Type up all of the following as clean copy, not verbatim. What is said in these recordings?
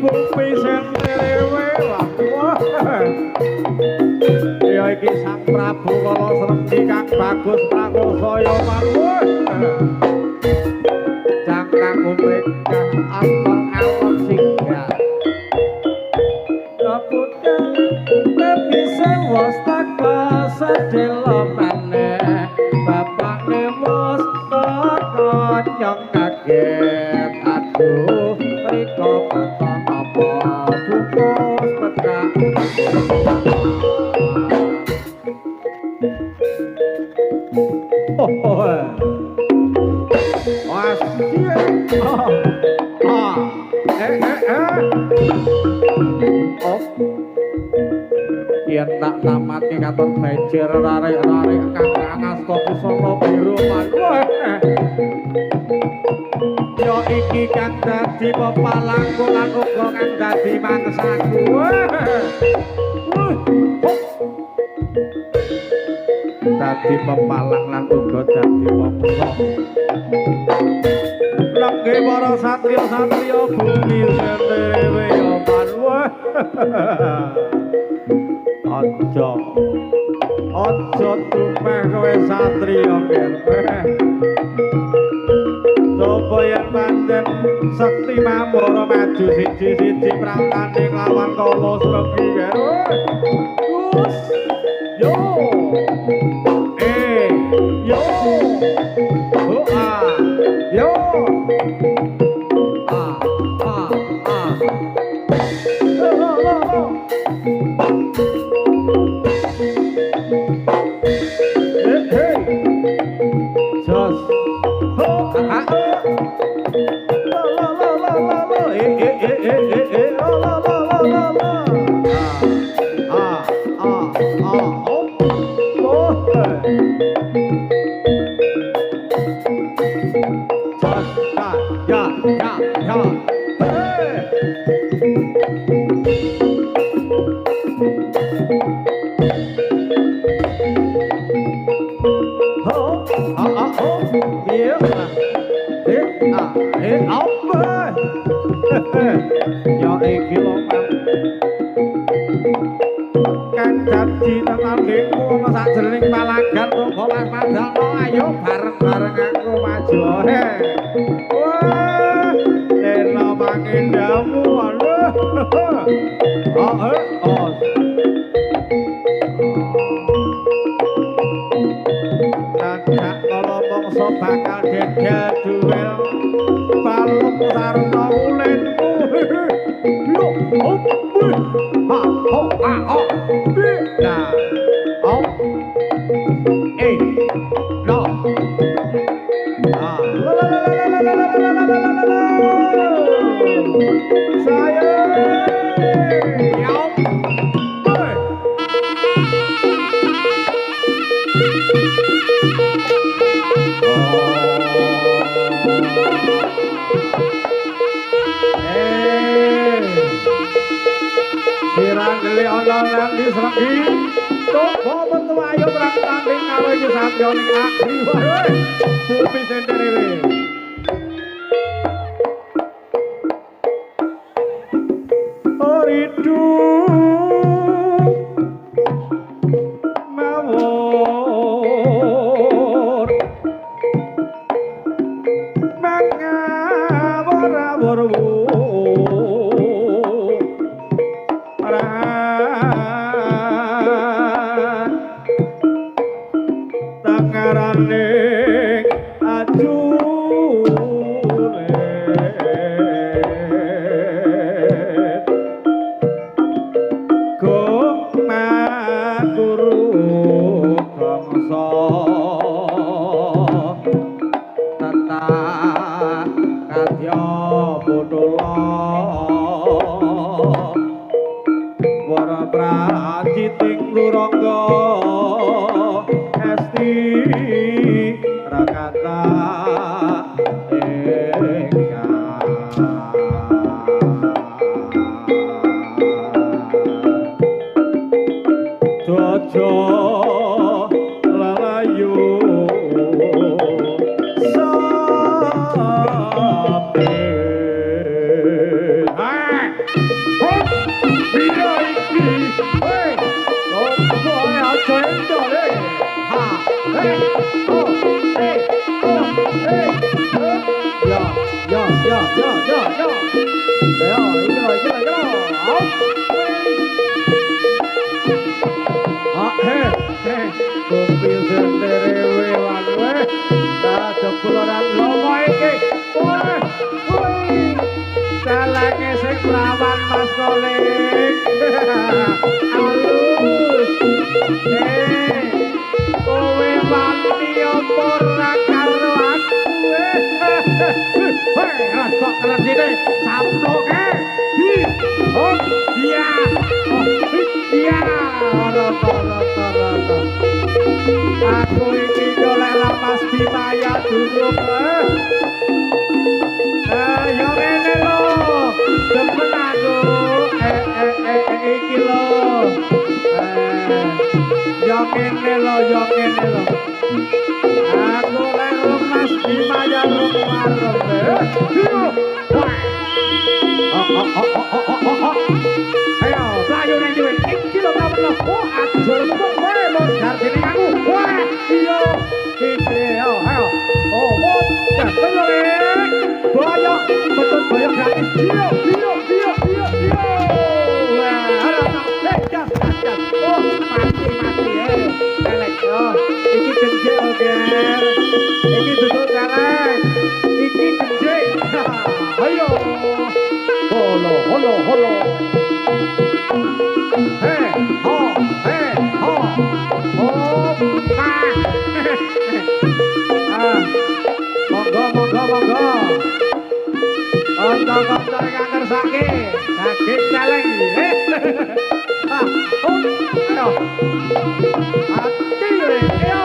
bumi sentelewe wah ya iki Sang Prabu kala srenggi kang bagus prakosaya mawon cangkang umreka asal alon singgah kaputan tapi sewas tak sedelo maneh bapak nemos takon yang kaget aduh riko katon apa bungkus petak was yen tak namake katon banjir rarik-rarik kang asta pusaka biru manut yo iki kang dadi pepalangku lan uga kang dadi mangsaku dadi pepalang lan uga dadi mangsa lengge para satriya-satriya bumi sendewe yo manut Aja tumeh kowe satriya kereh supaya pancen sekti mamara maju siji-siji prangkane lawan kala sregi Gus yo yo yo ya iki lho kan dadi tetanggeku ana sajroning palagan tunggu Mas Mandana ayo bareng-bareng aku maju wah lena mangindamu aduh tak kalau mongso bakal dendel duel balung sarta ulenku yo ha ho ho nah oh no saya yo sirang geli ana nang disregi topo metu ayo perang tanding karo iki satya ning agri wae bumi senderewe oridu mawon mangawur-awur tangarane ajune gong maturu bangsa tetap kadya bodhola wara prajiting lurangga esti rakata jojo lalayu sape Kopi sendiri wewan we. Nah, jebularan lomo iki. Woi. Dalange sing prawan Mas Kolik. Alus. Kowe wani apa ora karo aku? Hei, kok kerjine camloke. Oh, iya. Oh, iya. Ora. Aku iki golek lapas Bimaya durung. Yo rene lho. Demen aku. Iki lho. Yo kene lho. Aku lek lapas Bimaya rumah. Ayo, playo ning dhewe. Iki lho ta lho. Oh, ajur kok kowe mondar dening aku. Wah, iya. Iki ayo. Oh, bocah bener. Boyok, betul boyok gratis. Iya. Wah, jas. Oh, mati. Elek yo. Iki genjek oger. Iki duduk elek. Iki genjek. Ayo. Holo. Hey, ho. Oh, monggo. Kanca-kanca ingkang kersake, daging celeng. Ayo. Ati yo.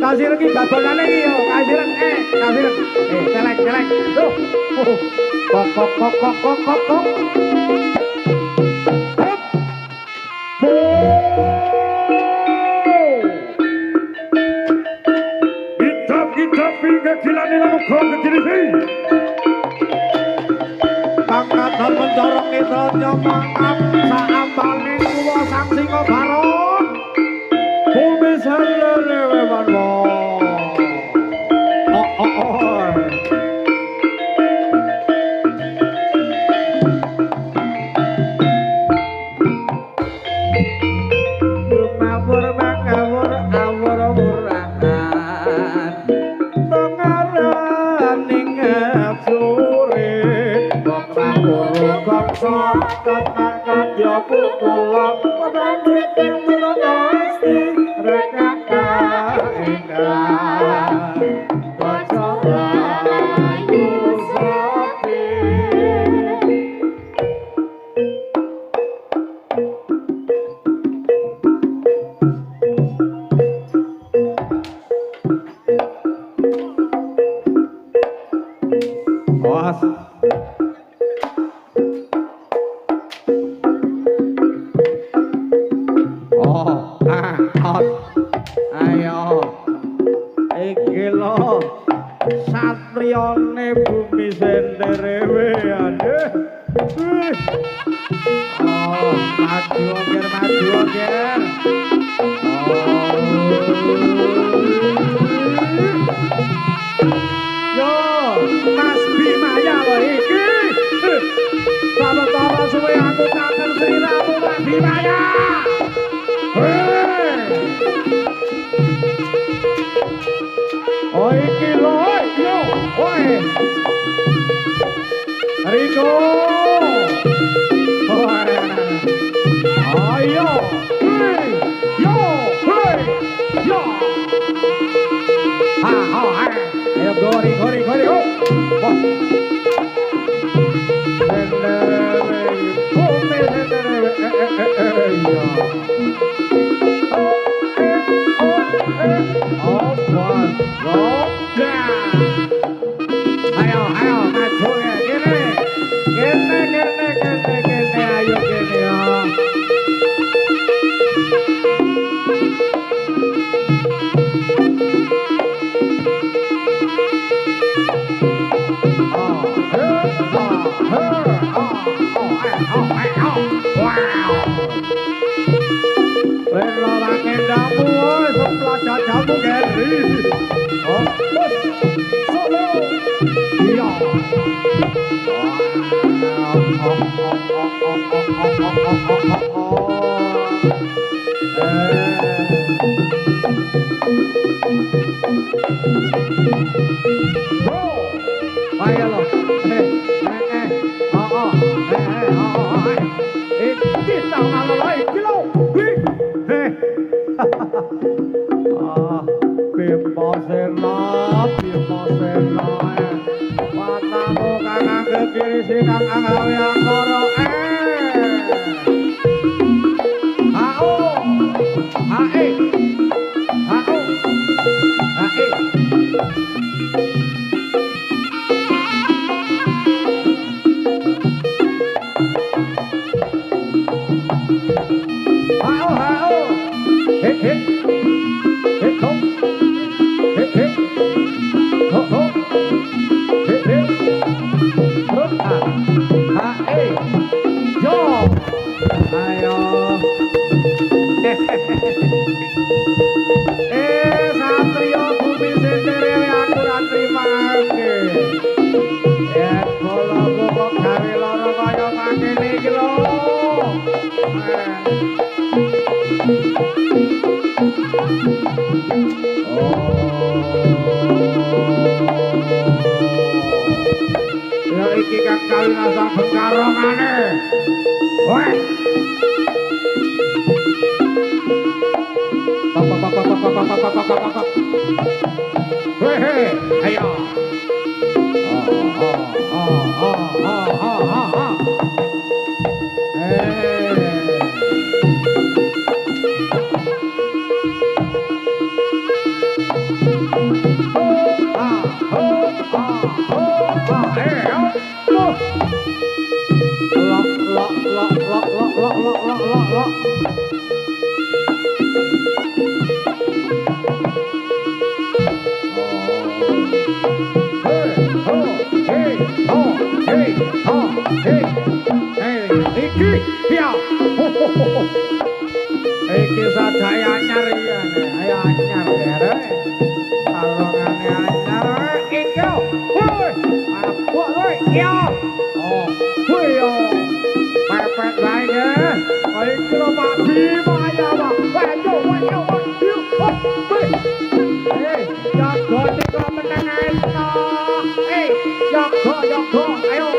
Kasih lagi babalan lagi yo, kasih celek. Tuh. Kok. Kita pinggir gilane lamu kok kiri. Pangkatan mencorong netranya mangap saambane kuwa sang singa barong. Bumi salene wewan satriyane bumi senderewe ade. Oh, maju oger. Yo, Mas Bimaya lho iki. Sawetara suwe aku kangen sliramu Mas Bimaya. Oh iki lho, yo, oi. Riko. Ayo, hey, yo, hey, yo. Ha, ha, ha. Ayo go, Riko, Riko, Riko. Wah. Lên lo ba kem đá mua xong lo cho cháu mua kem đi. Solo. Vaya lo. Kita ngalah lagi kilo. Bimosena, Bimosena, matamu kanan ke kiri sikang anggawi angkoro Hao, hae, hao, hae. Hao, hao, he, he, he, không. Satrio bumi sendiri aku ora trimake. Yen kula kok gawe lara kaya mangkene iki lho. Ya iki kang kawinasan bekarongane. Weh. Hehe, ayo. Iki sadaya anyar ya, ayo anyar ya. Kalongane anyar iki yo. Woi, apuk woi yo. Oh, woi yo. Pepet bae ya. Iki lho Pak Bima ya, Pak. Wayo, wayo, wayo. Woi. Jago ning meneng ae to. Jago, ayo.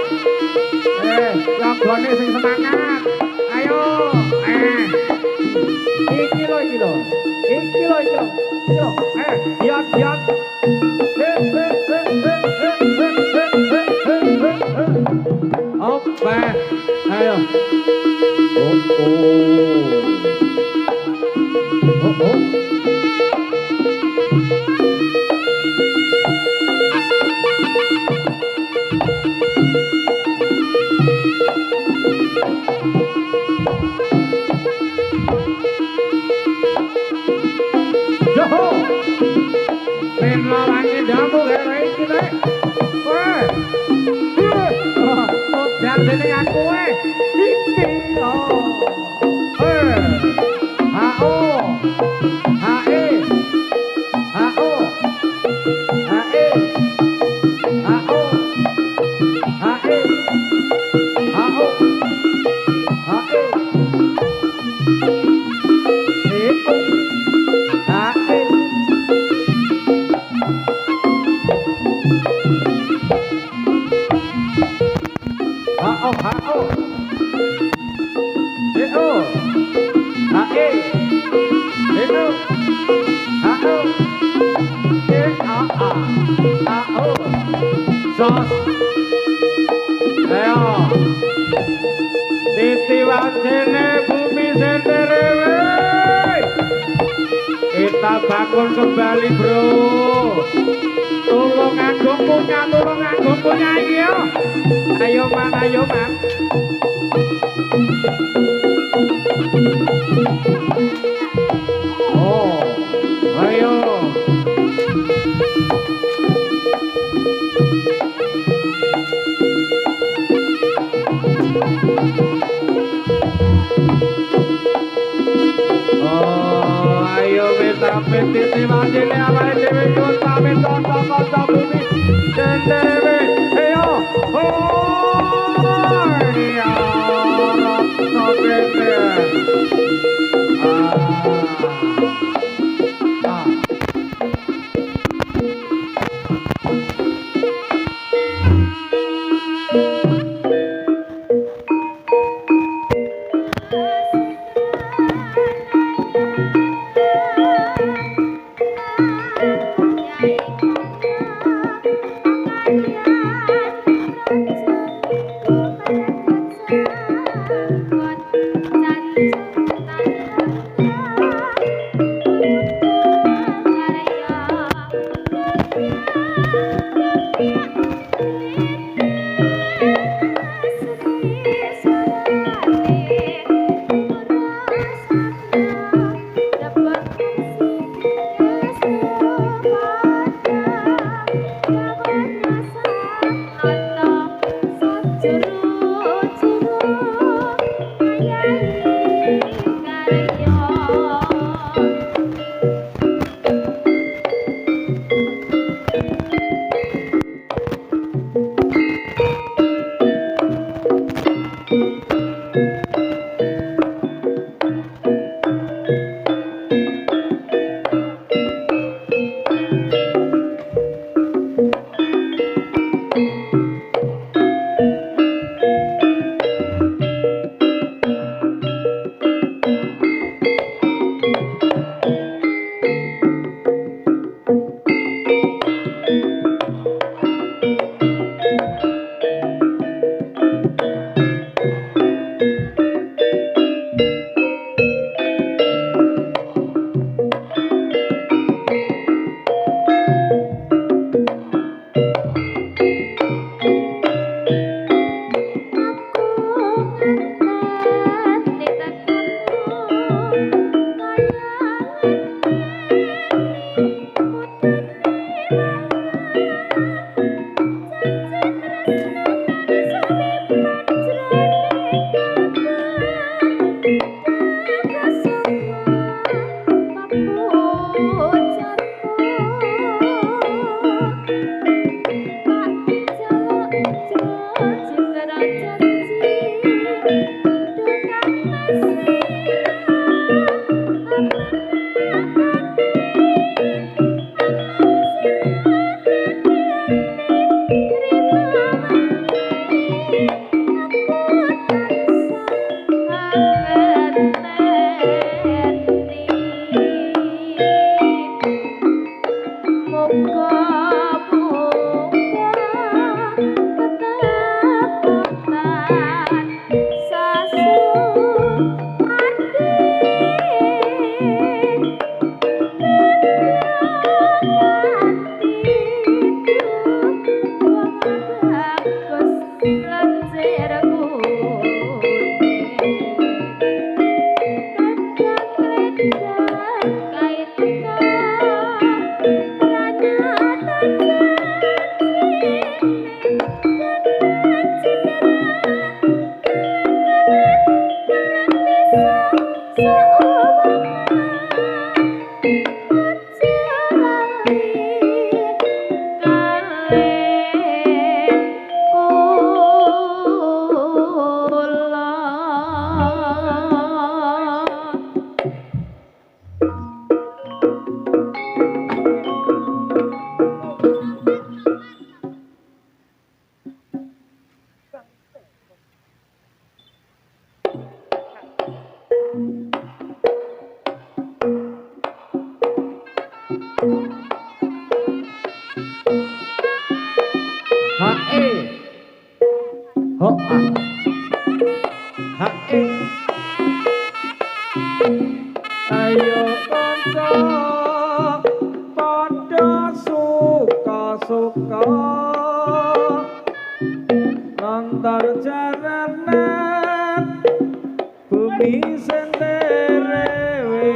Jagone sing semangat. Ayo. Iki lho. Giat. Opa. Ayo. Oh. Jeneng aku iki Kita bangun kembali bro. Tolong agung punya iki yo. Ayo man. Oh, ayo. Titi majene awake dhewe nyuwun pamit kanca-kanca bumi dhewe ayo ya ratno kene oh hae ayo kanca padha suka-suka nonton jaranan bumi senderewe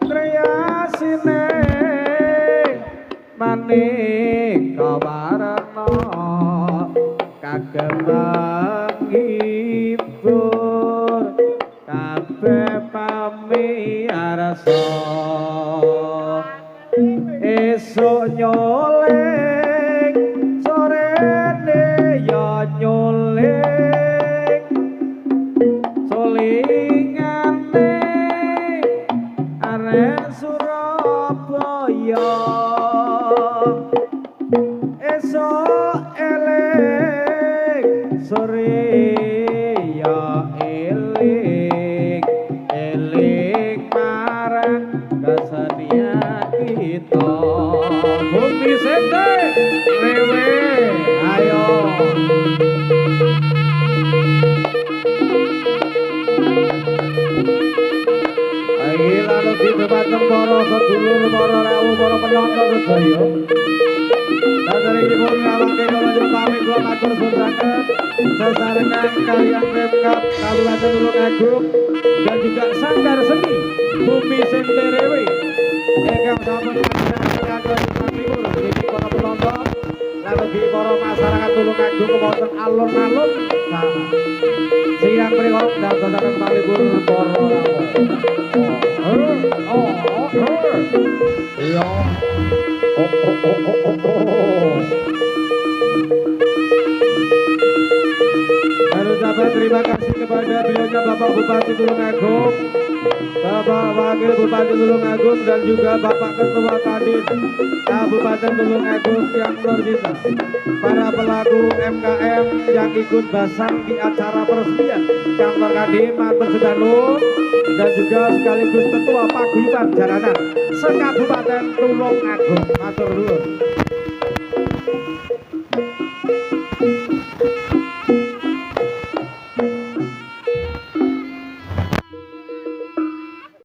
kriyasine maneka warna kagem hibur kabeh pamiarsa esuk nyoleng sorene ya nyoleng solingane arek Surabaya esuk eleng sore ya eling eling marang kesenian kita bumi sente rewe ayo ayo lalu kita batang para sedulur para rawuh para penonton sedaya dari ibu ngawang di kolonjo pamit kula matur sunaken sesarengan kalian Pemkab Kabupaten Tulungagung dan juga Sanggar Seni Bumi Senterewe ingkang sampun kados libur niki para penonton lan ugi para masyarakat Tulungagung wonten alun-alun siang mriku dadosaken palibur para iya Ucapan terima kasih kepada beliaunya Bapak Bupati Tulungagung, Bapak Wakil Bupati Tulungagung dan juga Bapak Ketua Kadin Kabupaten Tulungagung yang luar biasa. Para pelaku MKM yang ikut basang di acara peresmian Kantor Kadin Matur Sedanun dan juga sekaligus Ketua Paguyuban Jaranan Sekabupaten Tulungagung. Matur nuwun.